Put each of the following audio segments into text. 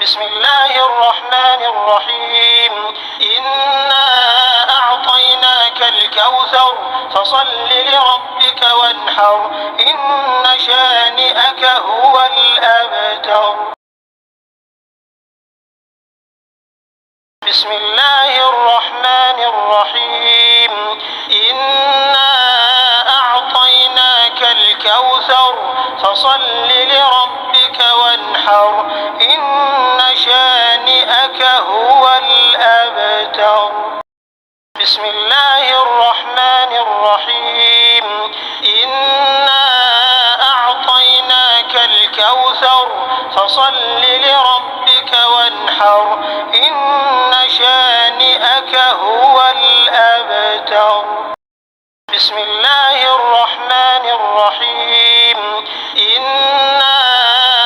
بسم الله الرحمن الرحيم إنا أعطيناك الكوثر فصل لربك وانحر إن شانئك هو الأبتر. بسم الله الرحمن الرحيم إنا أعطيناك الكوثر فصل لربك وانحر إن شانئك هو الأبتر. بسم الله الرحمن الرحيم إنا أعطيناك الكوثر فصل لربك وانحر إن شانئك هو الأبتر. بسم الله الرحمن الرحيم إنا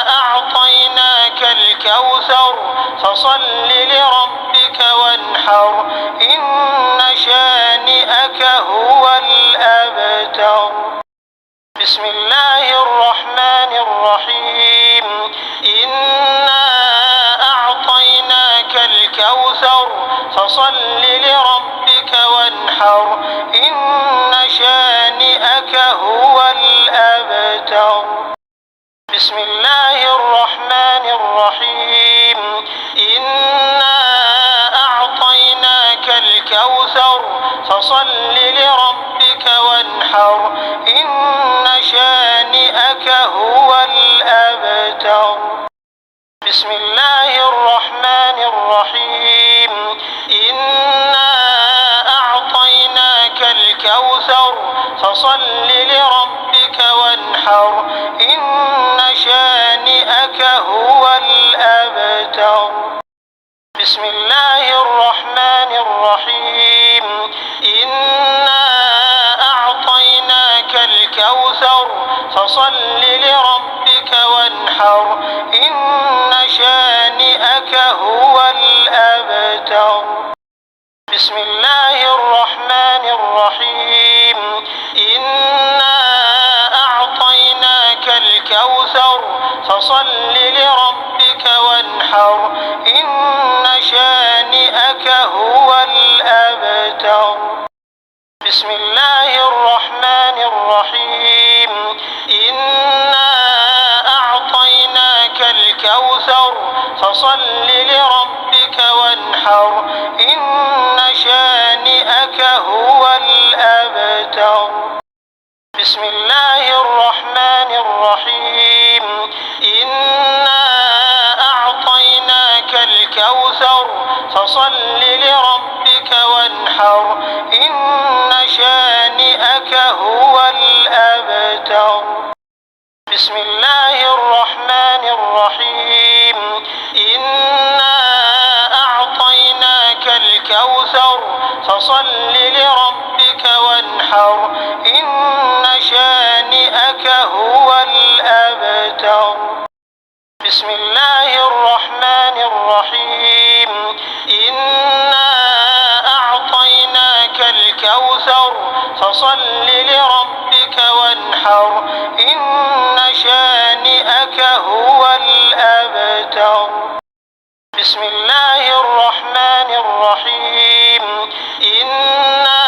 أعطيناك الكوثر فصل لربك وانحر إن شانئك هو الأبتر. بسم الله الرحمن الرحيم إنا أعطيناك الكوثر فصل لربك وانحر إن شانئك هو الأبتر. بسم الله الرحمن الرحيم إنا أعطيناك الكوثر فصل لربك وانحر إن شانئك هو الأبتر. بسم الله الرحمن الرحيم إنا أعطيناك الكوثر فصل لربك وانحر إن شانئك هو الأبتر. بسم الله الرحمن الرحيم إنا أعطيناك الكوثر فصل لربك وانحر إن شانئك هو الأبتر. بسم الله الرحمن الرحيم إنا أعطيناك الكوثر فصل لربك وانحر إن شانئك هو الأبتر. بسم الله الرحمن الرحيم إنا أعطيناك الكوثر فصل لربك وانحر إن شانئك هو الأبتر. بسم الله الرحمن الرحيم إنا أعطيناك الكوثر فصل لربك وانحر إن شانئك هو الأبتر. بسم الله الرحمن الرحيم إنا أعطيناك الكوثر فصل لربك وانحر إن شانئك هو الأبتر. بسم الله الرحمن الرحيم إنا أعطيناك الكوثر فصل لربك وانحر إن شانئك هو الأبتر. بسم الله الرحمن الرحيم إنا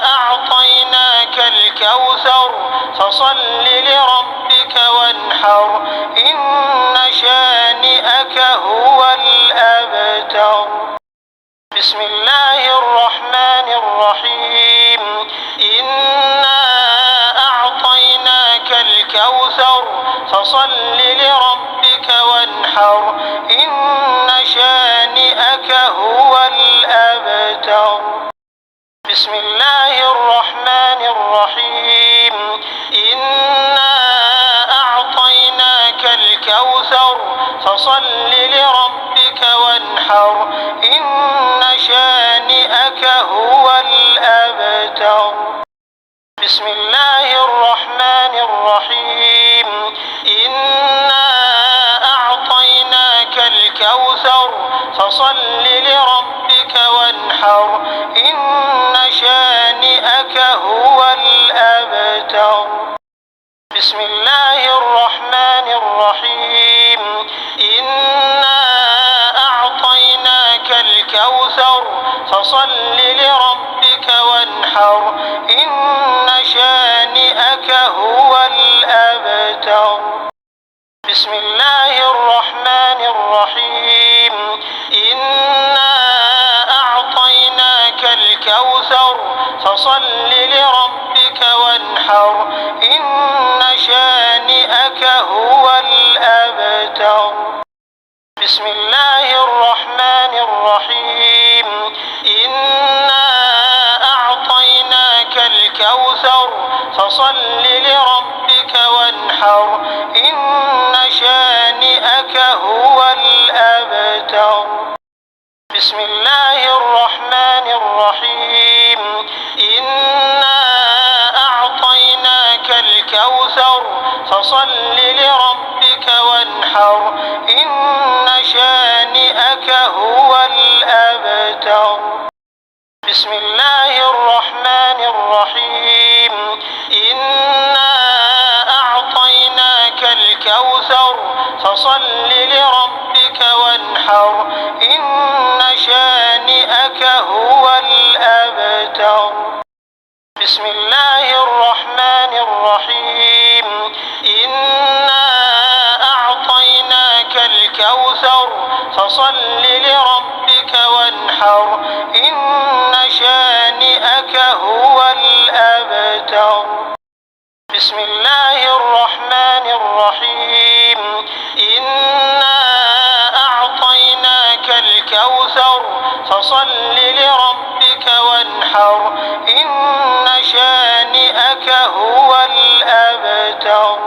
أعطيناك الكوثر فصل لربك وانحر إن شانئك هو الأبتر. بسم الله الرحمن الرحيم إنا أعطيناك الكوثر فصل لربك وانحر إن شانئك هو الأبتر. بسم الله الرحمن الرحيم إنا أعطيناك الكوثر فصل لربك وانحر إن شانئك هو الأبتر. بسم الله الرحمن الرحيم إنا أعطيناك الكوثر فصل لربك وانحر إن شانئك هو الأبتر. بسم الله الرحمن الرحيم إنا الكوثر فصل لربك وانحر إن شانئك هو الأبتر. بسم الله الرحمن الرحيم إنا أعطيناك الكوثر فصل لربك وانحر إن شانئك هو الأبتر. بسم الله الرحمن الرحيم إنا أعطيناك الكوثر فصل لربك وانحر إن شانئك هو الأبتر. بسم الله الرحمن الرحيم إنا أعطيناك الكوثر فصل لربك وانحر إن شانئك هو الأبتر. بسم الله الرحمن الرحيم إنا أعطيناك الكوثر فصل لربك وانحر إن شانئك هو الأبتر. بسم الله الرحمن الرحيم إنا أعطيناك الكوثر فصل لربك وانحر إن شانئك هو الأبتر. بسم الله الرحمن الرحيم إنا أعطيناك الكوثر فصل لربك وانحر إن شانئك هو الأبتر.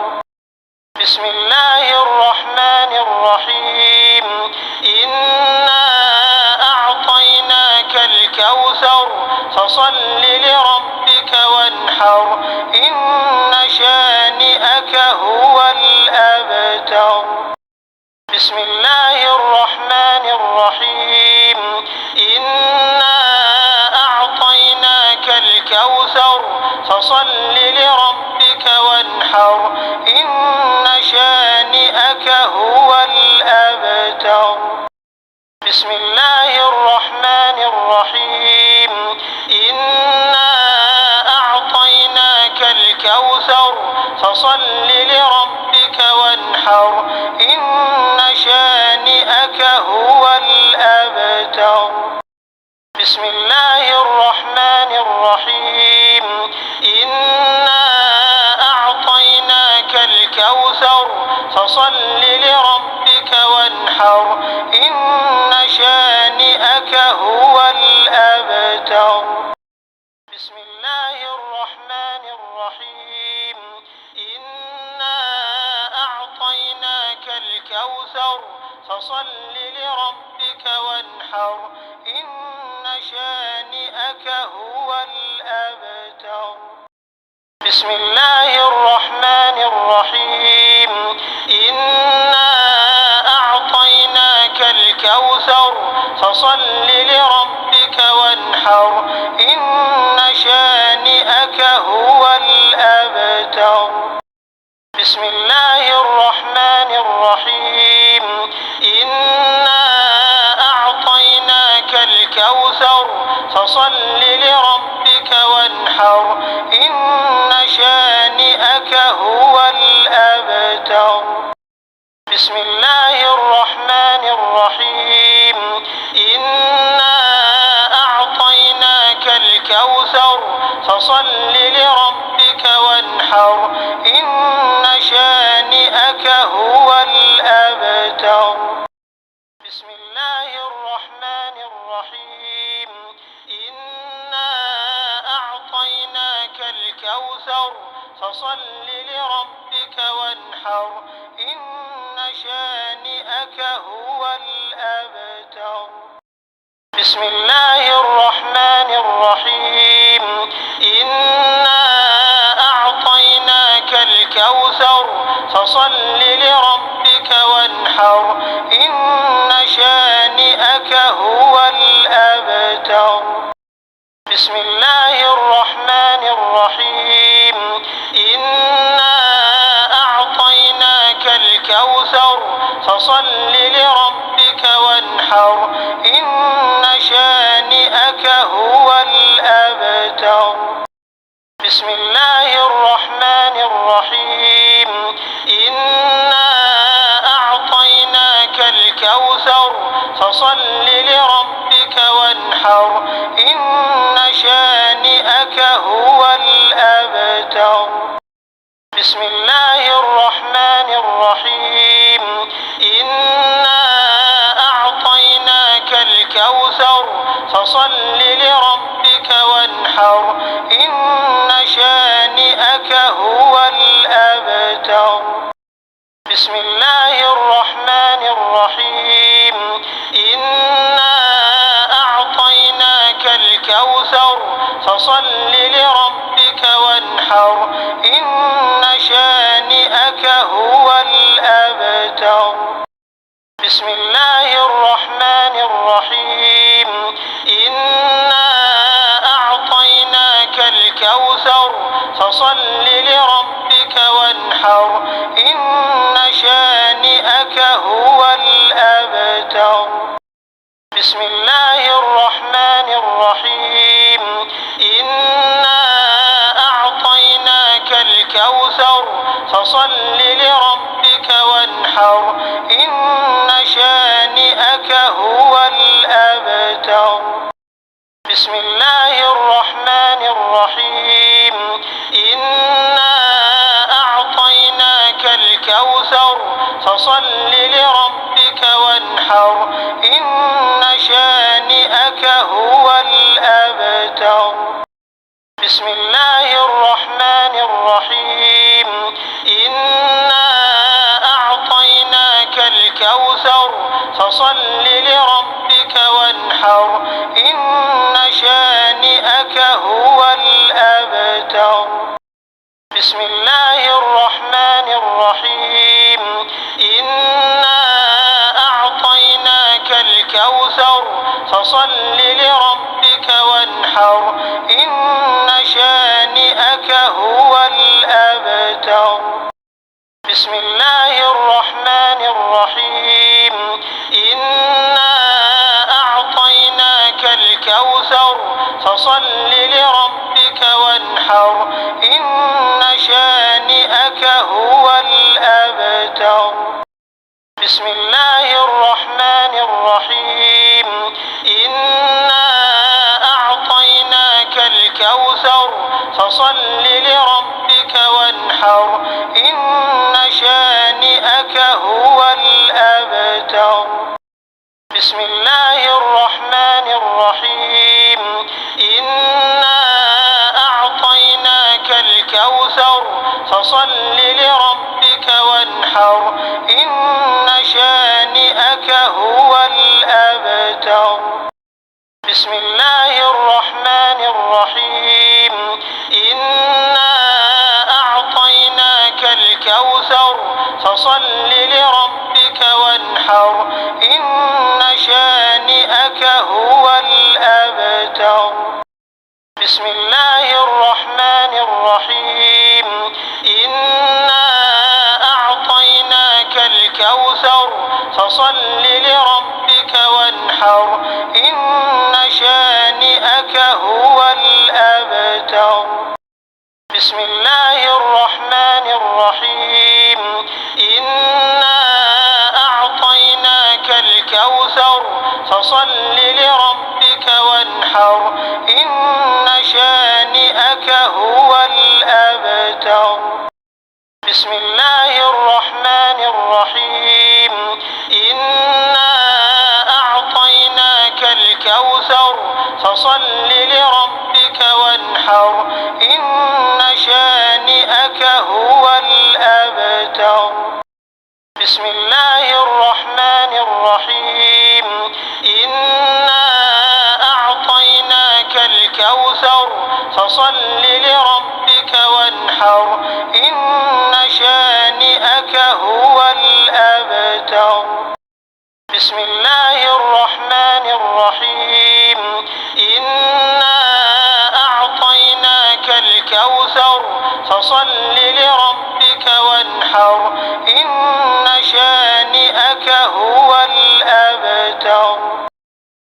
بسم الله الرحمن الرحيم إنا أعطيناك الكوثر فصل لربك وانحر إن شانئك هو الأبتر. بسم الله الرحمن الرحيم إنا أعطيناك الكوثر فصل لربك وانحر إن شانئك هو الأبتر. بسم الله الرحمن الرحيم إنا أعطيناك الكوثر فصل لربك وانحر إن شانئك هو الأبتر. بسم الله الرحمن الرحيم إنا أعطيناك الكوثر فصل لربك وانحر إن شانئك هو الأبتر. بسم الله الرحمن الرحيم إنا أعطيناك الكوثر فصل لربك وانحر إن شانئك هو الأبتر. بسم الله الرحمن الرحيم إنا أعطيناك الكوثر فصل لربك وانحر إن شانئك هو الأبتر. بسم الله الرحمن الرحيم إنا أعطيناك الكوثر فصل لربك وانحر إن شانئك هو الأبتر. بسم الله الرحمن الرحيم إنا أعطيناك الكوثر فصل لربك وانحر إن شانئك هو الأبتر. بسم الله الرحمن الرحيم إنا أعطيناك الكوثر فصل لربك وانحر إن شانئك هو الأبتر. بسم الله الرحمن الرحيم إنا أعطيناك الكوثر فصل لربك وانحر إن شانئك هو الأبتر. بسم الله الرحمن الرحيم إنا أعطيناك الكوثر فصل لربك وانحر إن بسم الله الرحمن الرحيم إنا أعطيناك الكوثر فصل لربك وانحر إن شانئك هو الأبتر بسم الله الرحمن الرحيم إنا أعطيناك الكوثر فصل لربك وانحر إن شانئك هو الأبتر بسم الله الرحمن الرحيم إنا أعطيناك الكوثر فصل لربك وانحر إن شانئك هو الأبتر بسم الله الرحمن الرحيم إنا أعطيناك الكوثر فصل لربك وانحر إن شانئك هو الأبتر بسم الله الرحمن الرحيم إنا أعطيناك الكوثر فصل لربك وانحر إن شانئك هو الأبتر بسم الله الرحمن الرحيم إنا أعطيناك الكوثر فصل لربك وانحر إن شانئك هو الأبتر بسم الله الرحمن الرحيم إنا أعطيناك الكوثر فصل لربك وانحر إن شانئك هو الأبتر بسم الله الرحمن الرحيم إنا أعطيناك الكوثر فصل لربك وانحر إن شانئك هو الأبتر بسم الله الرحمن الرحيم إنا أعطيناك الكوثر فصل لربك وانحر إن شانئك هو الأبتر بسم الله الرحمن الرحيم إنا أعطيناك الكوثر فصل لربك وانحر إن شانئك هو الأبتر بسم الله الرحمن الرحيم إنا أعطيناك الكوثر فصل لربك وانحر إن شانئك هو الأبتر بسم الله الرحمن الرحيم إنا أعطيناك الكوثر فصل لربك وانحر إن شانئك هو الأبتر بسم الله الرحمن الرحيم إنا أعطيناك الكوثر فصل لربك وانحر إن شانئك هو الأبتر بسم الله الرحمن الرحيم إنا أعطيناك الكوثر فصل لربك وانحر إن شانئك هو الأبتر بسم الله الرحمن الرحيم إنا أعطيناك الكوثر فصل لربك وانحر إن شانئك هو الأبتر بسم الله الرحمن الرحيم إنا أعطيناك الكوثر فصل لربك وانحر إن شانئك هو الأبتر بسم الله الرحمن الرحيم إنا أعطيناك الكوثر فصل لربك وانحر إن شانئك هو الأبتر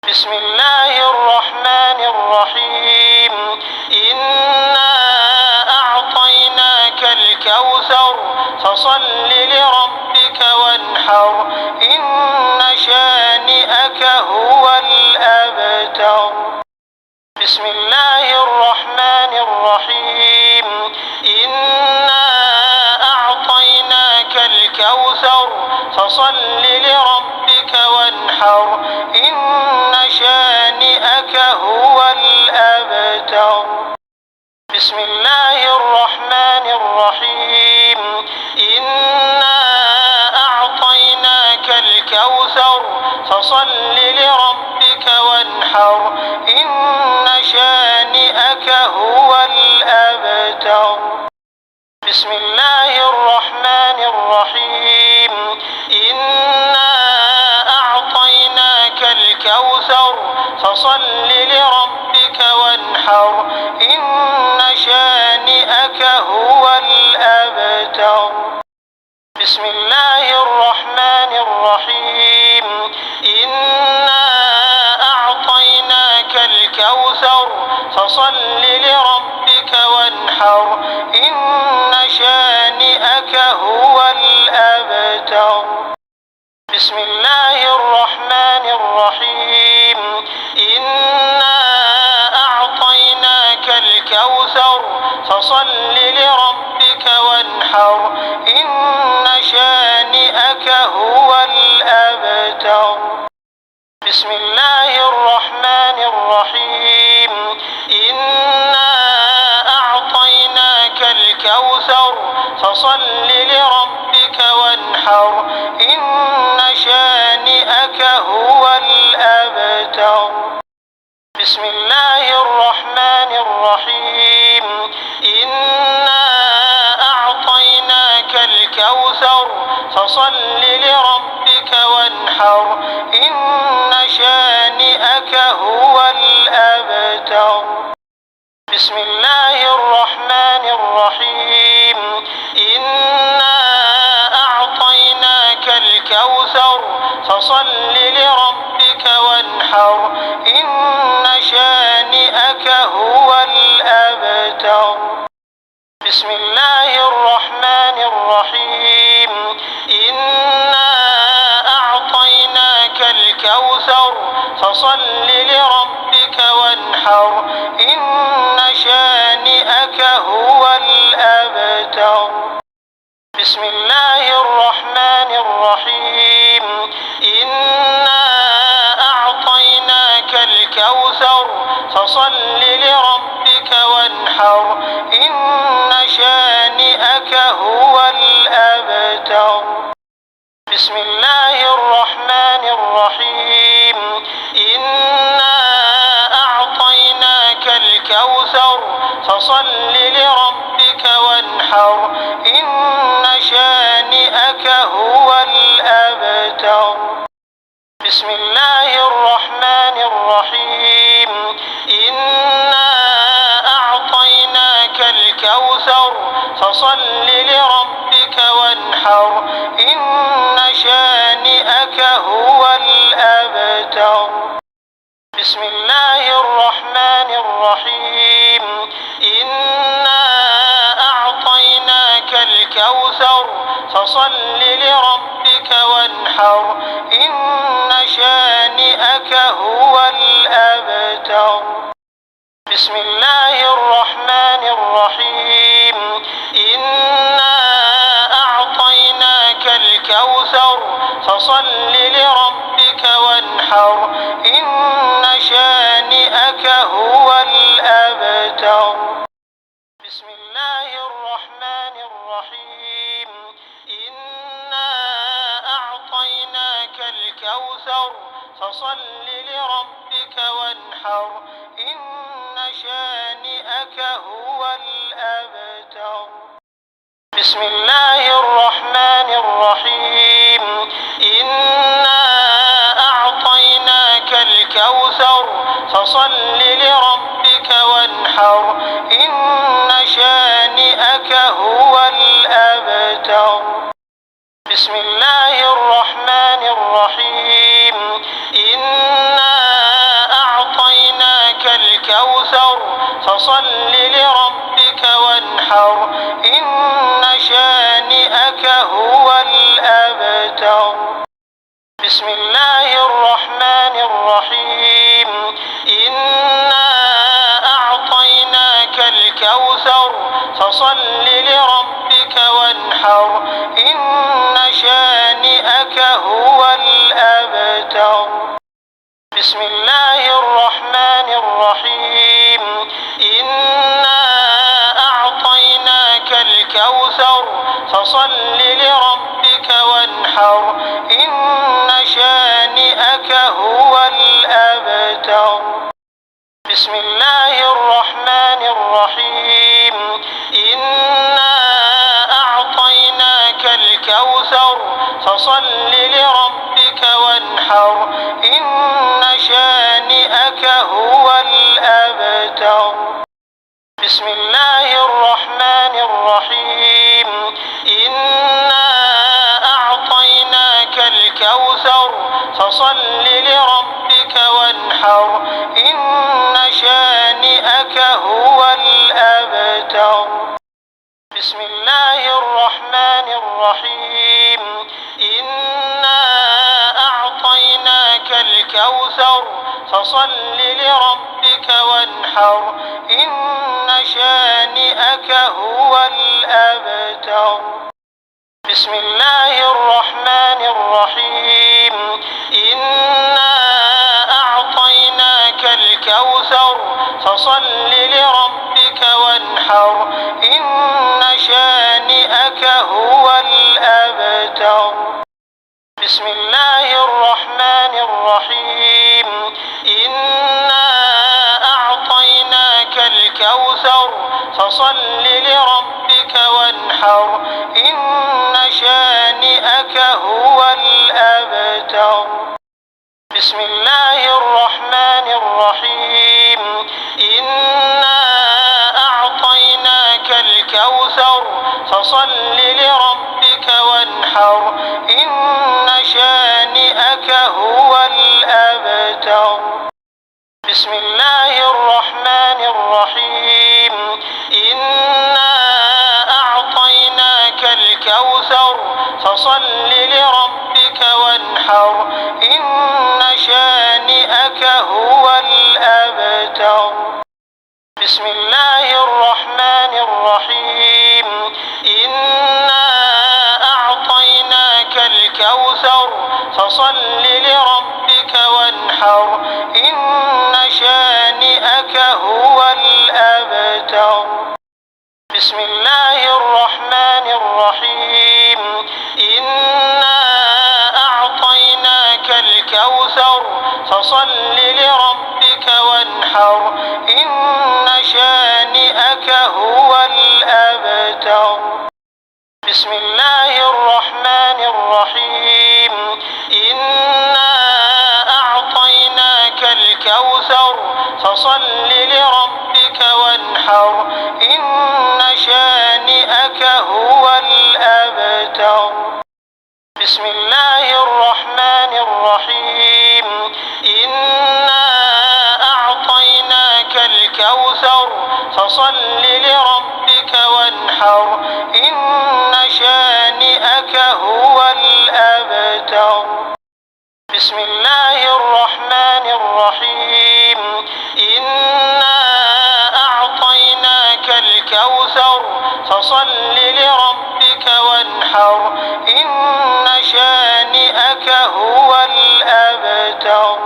بسم الله الرحمن الرحيم إنا فصل لربك وانحر إن شانئك هو الأبتر. بسم الله الرحمن الرحيم. إنا أعطيناك الكوثر فصل لربك وانحر إن شانئك هو الأبتر. بسم الله الرحمن الرحيم. إنا أعطيناك الكوثر فصل لربك وانحر إن شانئك هو الأبتر. بسم الله الرحمن الرحيم. إنا أعطيناك الكوثر فصل لربك وانحر إن شانئك هو الأبتر. بسم الله الرحمن الرحيم. إنا أعطيناك الكوثر فصل لربك وانحر إن شانئك هو الأبتر. بسم الله الرحمن الرحيم. إنا أعطيناك الكوثر فصل لربك وانحر إن شانئك هو الأبتر. بسم الله الرحمن الرحيم. إنا أعطيناك الكوثر فصل لربك وانحر إن شانئك هو الأبتر. بسم الله الرحمن الرحيم. إنا أعطيناك الكوثر فصل لربك وانحر إن شانئك هو الأبتر. بسم الله الرحمن الرحيم. إنا أعطيناك الكوثر فصل لربك وانحر إن شانئك هو الأبتر. بسم الله الرحمن الرحيم. إنا أعطيناك الكوثر فصل لربك وانحر إن شانئك هو الأبتر. بسم الله الرحمن الرحيم. إنا أعطيناك الكوثر فصل لربك وانحر إن شانئك هو الأبتر. بسم الله الرحمن الرحيم. إنا أعطيناك الكوثر فصل لربك وانحر إن شانئك هو الأبتر. بسم الله الرحمن الرحيم. إنا أعطيناك الكوثر فصل لربك وانحر إن شانئك هو الأبتر. بسم الله الرحمن الرحيم. إنا أعطيناك الكوثر فصل لربك وانحر إن شانئك هو الأبتر. بسم الله الرحمن الرحيم. إنا أعطيناك الكوثر فصل لربك وانحر إن شانئك هو الأبتر. بسم الله الرحمن الرحيم. إنا أعطيناك الكوثر فصل لربك وانحر إن شانئك هو الأبتر. بسم الله الرحمن الرحيم. إنا أعطيناك الكوثر فصل لربك وانحر إن شانئك هو الأبتر. بسم الله الرحمن الرحيم. إنا أعطيناك الكوثر فصل لربك وانحر إن شانئك شانئك هو الأبتر. بسم الله الرحمن الرحيم. إنا أعطيناك الكوثر فصل لربك وانحر إن شانئك هو الأبتر. بسم الله الرحمن الرحيم. إنا أعطيناك الكوثر فصل لربك وانحر إن شانئك هو الأبتر. بسم الله الرحمن الرحيم. إنا أعطيناك الكوثر فصل لربك وانحر إن شانئك هو الأبتر. بسم الله الرحمن الرحيم. إنا أعطيناك الكوثر فصل لربك وانحر إن شانئك هو الأبتر. بسم الله الرحمن الرحيم. إنا أعطيناك الكوثر فصل لربك وانحر إن شانئك هو الأبتر. بسم الله الرحمن الرحيم. إنا أعطيناك الكوثر فصل لربك وانحر إن شانئك هو الأبتر. بسم الله الرحمن الرحيم. إنا أعطيناك الكوثر فصل لربك وانحر إن شانئك هو الأبتر. بسم الله الرحمن الرحيم. إنا أعطيناك الكوثر فصل لربك وانحر إن شانئك هو الأبتر. بسم الله الرحمن الرحيم. إنا أعطيناك الكوثر فصل لربك وانحر إن شانئك هو الأبتر. بسم الله الرحمن الرحيم. إنا أعطيناك الكوثر فصل لربك وانحر إن شانئك هو الأبتر. بسم الله الرحمن الرحيم. إنا أعطيناك الكوثر فصل لربك وانحر إن شانئك هو الأبتر. بسم الله الرحمن الرحيم. إنا أعطيناك الكوثر فصل لربك وانحر إن شانئك هو الأبتر. بسم الله الرحمن الرحيم. إنا أعطيناك الكوثر فصل لربك وانحر إن شانئك هو الأبتر. بسم الله الرحمن الرحيم. إنا أعطيناك الكوثر فصل لربك وانحر إن شانئك هو الأبتر.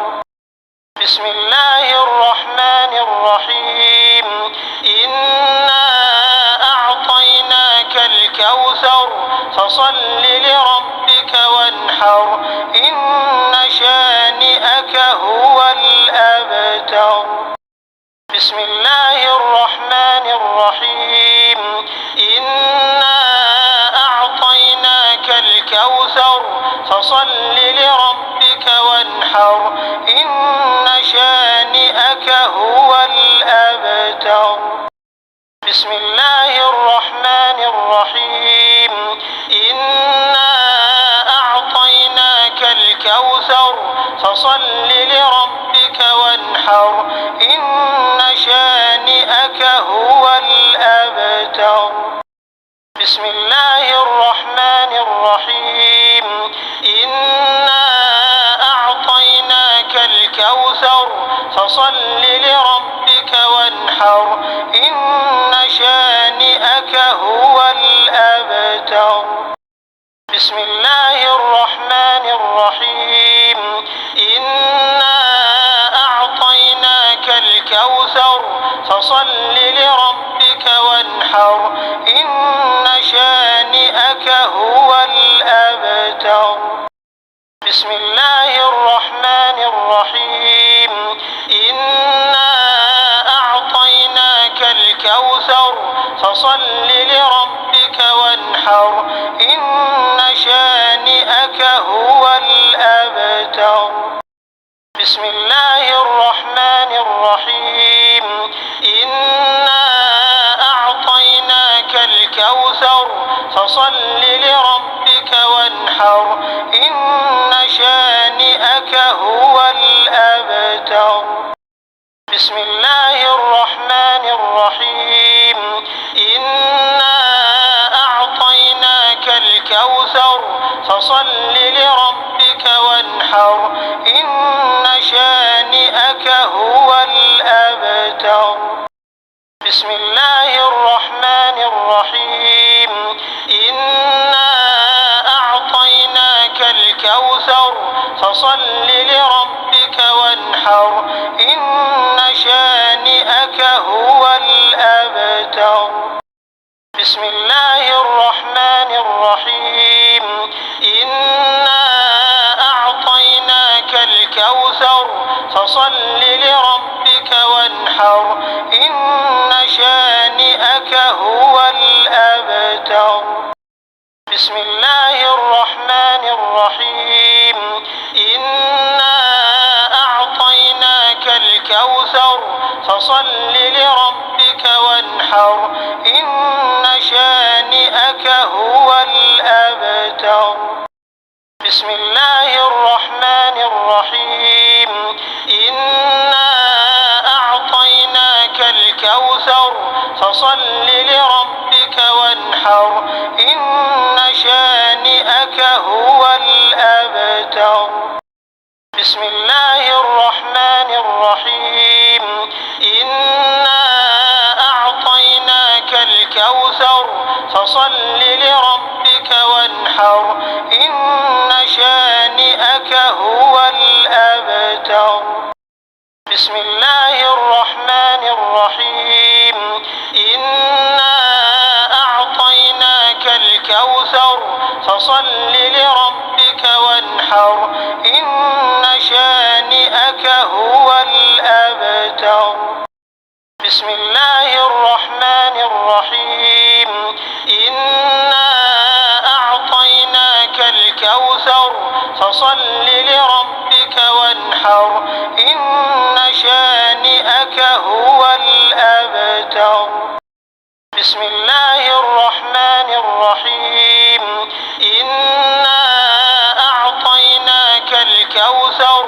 بسم الله الرحمن الرحيم. إنا أعطيناك الكوثر فصل لربك وانحر إن شانئك هو الأبتر. بسم الله الرحمن الرحيم. إنا أعطيناك الكوثر فصل لربك وانحر إن شانئك هو الأبتر. بسم الله الرحمن الرحيم. إنا أعطيناك الكوثر فصل لربك وانحر إن شانئك هو الأبتر. بسم الله الرحمن فصل لربك وانحر إن شانئك هو الأبتر. بسم الله الرحمن الرحيم. إنا أعطيناك الكوثر فصل لربك وانحر إن شانئك هو الأبتر. بسم الله الرحمن الرحيم. إنا أعطيناك الكوثر فصل لربك وانحر إن شانئك هو الأبتر. بسم الله الرحمن الرحيم. إنا أعطيناك الكوثر فصل لربك وانحر إن شانئك هو الأبتر. بسم الله الرحمن الرحيم. إنا أعطيناك الكوثر فصل لربك وانحر إن شانئك هو الأبتر. بسم الله الرحمن الرحيم. إنا أعطيناك الكوثر فصل لربك وانحر إن شانئك هو الأبتر. بسم الله الرحمن الرحيم. إنا أعطيناك الكوثر فصل لربك وانحر إن شانئك هو الأبتر. بسم الله الرحمن الرحيم. إنا أعطيناك الكوثر فصل لربك وانحر إن شانئك هو الأبتر. بسم الله الرحمن الرحيم. إنا أعطيناك الكوثر فصل لربك وانحر إن شانئك هو الأبتر. بسم الله الرحمن الرحيم. إنا أعطيناك الكوثر فصل لربك وانحر إن شانئك هو الأبتر. بسم الله الرحمن الرحيم. إنا أعطيناك الكوثر فصل لربك وانحر إن شانئك هو الأبتر. بسم الله الرحمن الرحيم. إنا أعطيناك الكوثر فصل لربك وانحر إن شانئك هو الأبتر. بسم الله الرحمن الرحيم. إنا أعطيناك الكوثر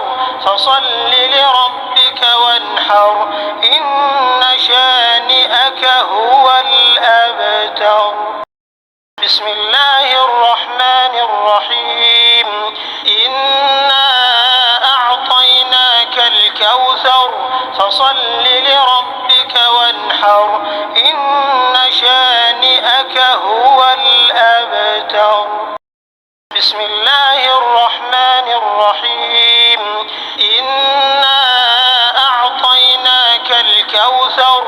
فصل لربك وانحر إن شانئك هو الأبتر. بسم الله الرحمن الرحيم. إنا أعطيناك الكوثر فصل لربك وانحر إن شانئك هو الأبتر. بسم الله الرحمن الرحيم. إنا أعطيناك الكوثر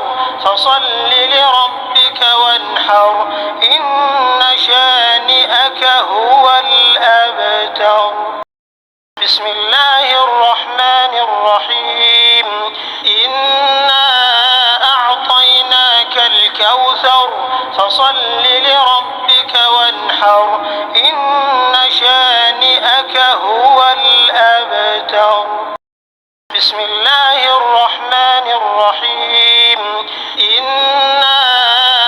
فصل لربك وانحر إن شانئك هو الأبتر. بسم الله الرحمن الرحيم. إنا أعطيناك الكوثر فصل لربك وانحر إن شانئك هو الأبتر. بسم الله الرحمن الرحيم. إنا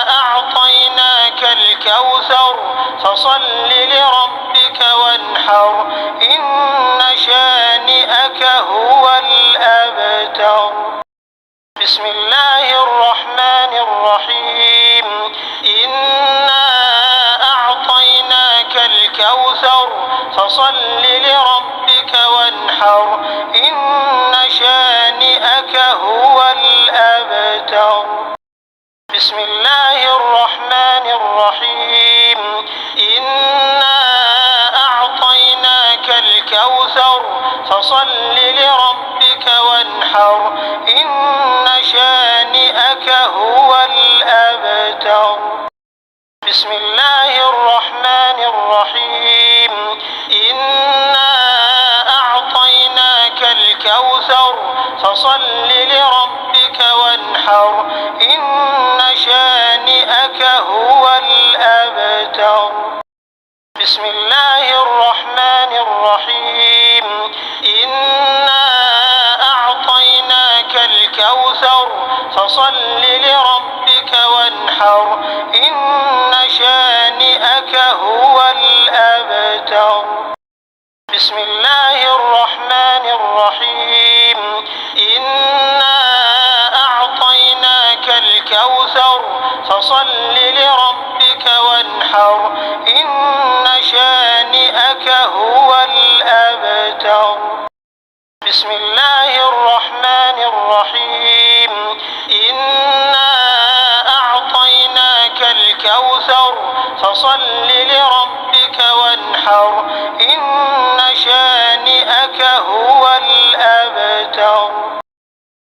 أعطيناك الكوثر فصل لربك وانحر إن شانئك هو الأبتر. بسم الله الرحمن الرحيم. إنا أعطيناك الكوثر فصل لربك وانحر إن شانئك فصل لربك وانحر إن شانئك هو الأبتر. بسم الله الرحمن الرحيم. إنا أعطيناك الكوثر فصل لربك وانحر إن شانئك هو الأبتر. بسم الله الرحمن الرحيم. إنا أعطيناك الكوثر فصل لربك وانحر إن شانئك هو الأبتر. بسم الله الرحمن الرحيم. إنا أعطيناك الكوثر فصل لربك وانحر إن شانئك هو الأبتر. بسم الله الرحمن الرحيم. إنا أعطيناك الكوثر فصل لربك وانحر إن شانئك هو الأبتر.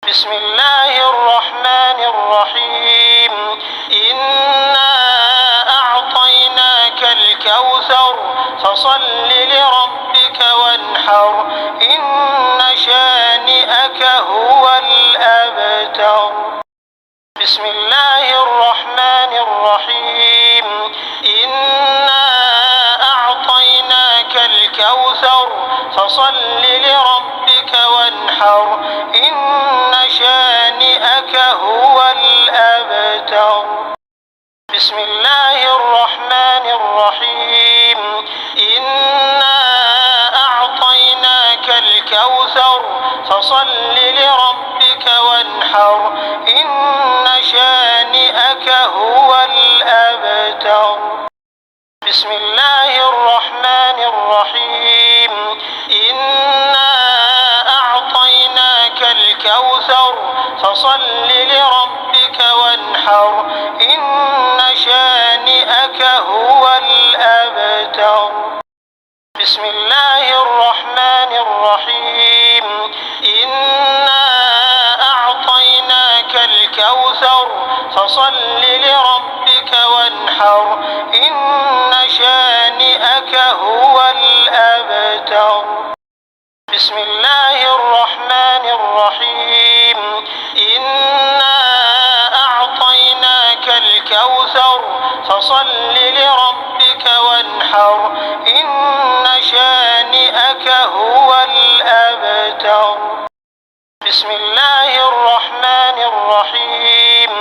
بسم الله الرحمن الرحيم. إنا أعطيناك الكوثر فصل لربك وانحر إن شانئك هو الأبتر. بسم الله الرحمن الرحيم. إنا أعطيناك الكوثر فصل لربك وانحر إن شانئك هو الأبتر. بسم الله الرحمن الرحيم. إنا أعطيناك الكوثر فصل لربك وانحر إن شانئك هو الأبتر. بسم الله الرحمن الرحيم. إنا أعطيناك الكوثر فصل لربك وانحر إن شانئك هو الأبتر. بسم الله الرحمن الرحيم. إنا أعطيناك الكوثر فصل لربك وانحر إن شانئك هو الأبتر. بسم الله الرحمن الرحيم. إنا أعطيناك الكوثر فصل لربك وانحر إن شانئك هو الأبتر. بسم الله الرحمن الرحيم.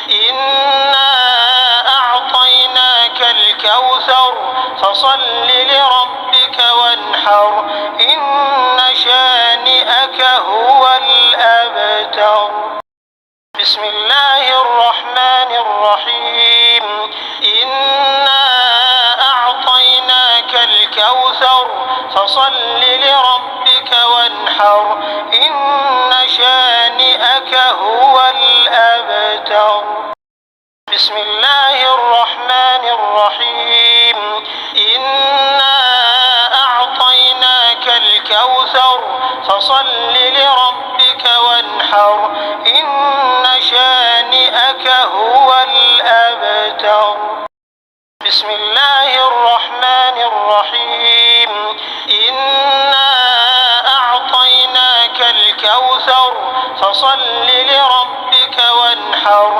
إنا أعطيناك الكوثر فصل لربك وانحر إن شانئك هو الأبتر. بسم الله الرحمن الرحيم. إنا أعطيناك الكوثر فصل لربك وانحر إن شانئك هو الأبتر. بسم الله الرحمن الرحيم. إنا أعطيناك الكوثر فصل لربك وانحر إن شانئك هو الأبتر. بسم الله الرحمن الرحيم. إنا أعطيناك الكوثر فصل لربك وانحر